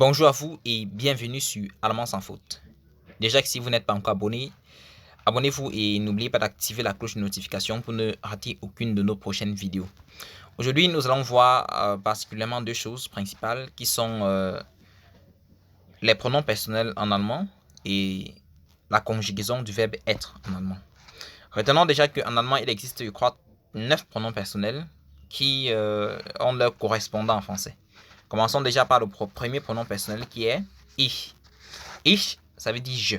Bonjour à vous et bienvenue sur Allemand sans faute. Déjà que si vous n'êtes pas encore abonné, abonnez-vous et n'oubliez pas d'activer la cloche de notification pour ne rater aucune de nos prochaines vidéos. Aujourd'hui, nous allons voir particulièrement deux choses principales qui sont les pronoms personnels en allemand et la conjugaison du verbe être en allemand. Retenons déjà qu'en allemand, il existe, je crois, 9 pronoms personnels qui ont leur correspondant en français. Commençons déjà par le premier pronom personnel qui est ich. Ich, ça veut dire je.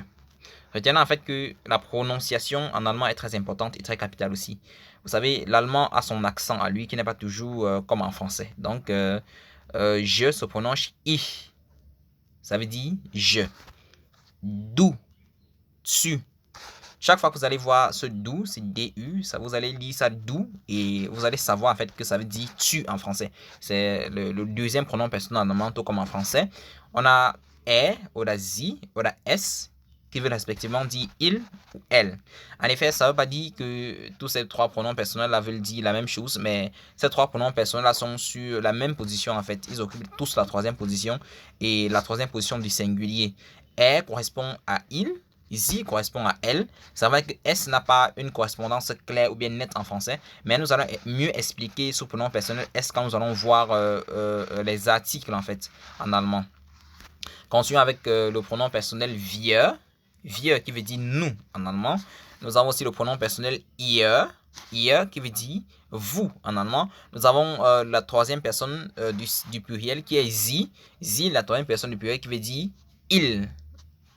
Retenez en fait que la prononciation en allemand est très importante et très capitale aussi. Vous savez, l'allemand a son accent à lui qui n'est pas toujours comme en français. Donc, je se prononce ich. Ça veut dire je. Du, tu. Chaque fois que vous allez voir ce du, c'est du, ça vous allez lire ça du et vous allez savoir en fait que ça veut dire tu en français. C'est le deuxième pronom personnel en allemand, tout comme en français. On a oder sie, oder es, qui veut respectivement dire il ou elle. En effet, ça ne veut pas dire que tous ces trois pronoms personnels là veulent dire la même chose, mais ces trois pronoms personnels là sont sur la même position en fait. Ils occupent tous la troisième position et la troisième position du singulier. Correspond à il. Ici correspond à elle. C'est vrai que S n'a pas une correspondance claire ou bien nette en français, mais nous allons mieux expliquer ce pronom personnel S quand nous allons voir les articles en fait en allemand. Continuons avec le pronom personnel wir. Wir qui veut dire nous en allemand. Nous avons aussi le pronom personnel ihr. Ihr qui veut dire vous en allemand. Nous avons la troisième personne du pluriel qui est sie. Sie, la troisième personne du pluriel qui veut dire il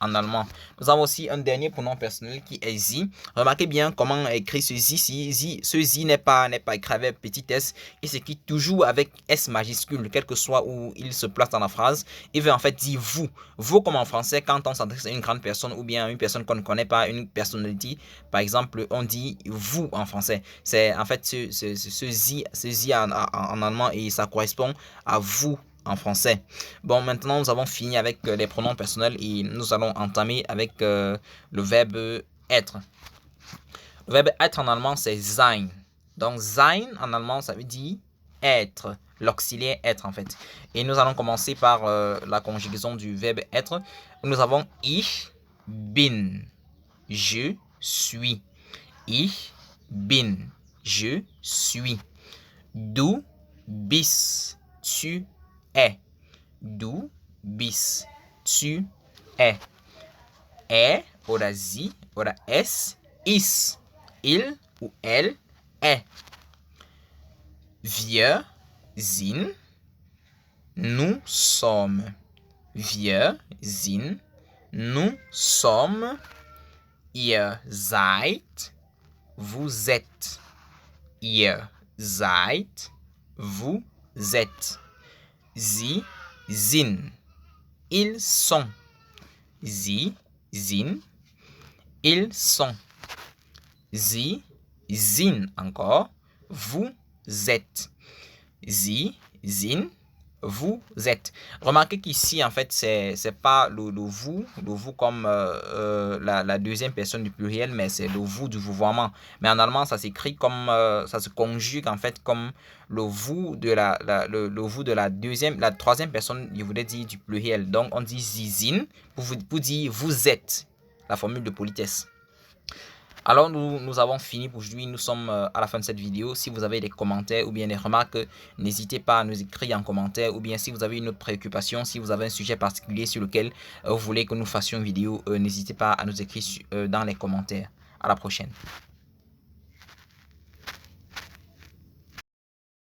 en allemand. Nous avons aussi un dernier pronom personnel qui est sie. Remarquez bien comment écrit ce sie. Ce sie n'est pas écrit avec petit s. Il s'écrit toujours avec s majuscule, quel que soit où il se place dans la phrase. Il veut en fait dire vous. Vous comme en français, quand on s'adresse à une grande personne ou bien à une personne qu'on ne connaît pas, une personnalité, par exemple, on dit vous en français. C'est en fait ce sie en allemand et ça correspond à vous en français. Bon, maintenant nous avons fini avec les pronoms personnels et nous allons entamer avec le verbe être. Le verbe être en allemand c'est sein. Donc sein en allemand ça veut dire être, l'auxiliaire être en fait. Et nous allons commencer par la conjugaison du verbe être. Nous avons ich bin, je suis. Ich bin, je suis. Du bist, tu es. Du bist, tu es. Oder sie oder es ist. Il ou elle est. Wir sind, nous sommes. Wir sind, nous sommes. Ihr seid, vous êtes. Ihr seid, vous êtes. Sie sind, ils sont. Sie sind, ils sont. Sie sind encore, vous êtes. Sie sind, vous êtes. Remarquez qu'ici, en fait, c'est pas le vous comme la deuxième personne du pluriel, mais c'est le vous du vouvoiement. Mais en allemand, ça s'écrit comme, ça se conjugue en fait comme le vous de le vous de la troisième personne, je voulais dire du pluriel. Donc, on dit sie sind pour dire vous êtes, la formule de politesse. Alors nous avons fini pour aujourd'hui, nous sommes à la fin de cette vidéo. Si vous avez des commentaires ou bien des remarques, n'hésitez pas à nous écrire en commentaire. Ou bien si vous avez une autre préoccupation, si vous avez un sujet particulier sur lequel vous voulez que nous fassions une vidéo, n'hésitez pas à nous écrire dans les commentaires. À la prochaine.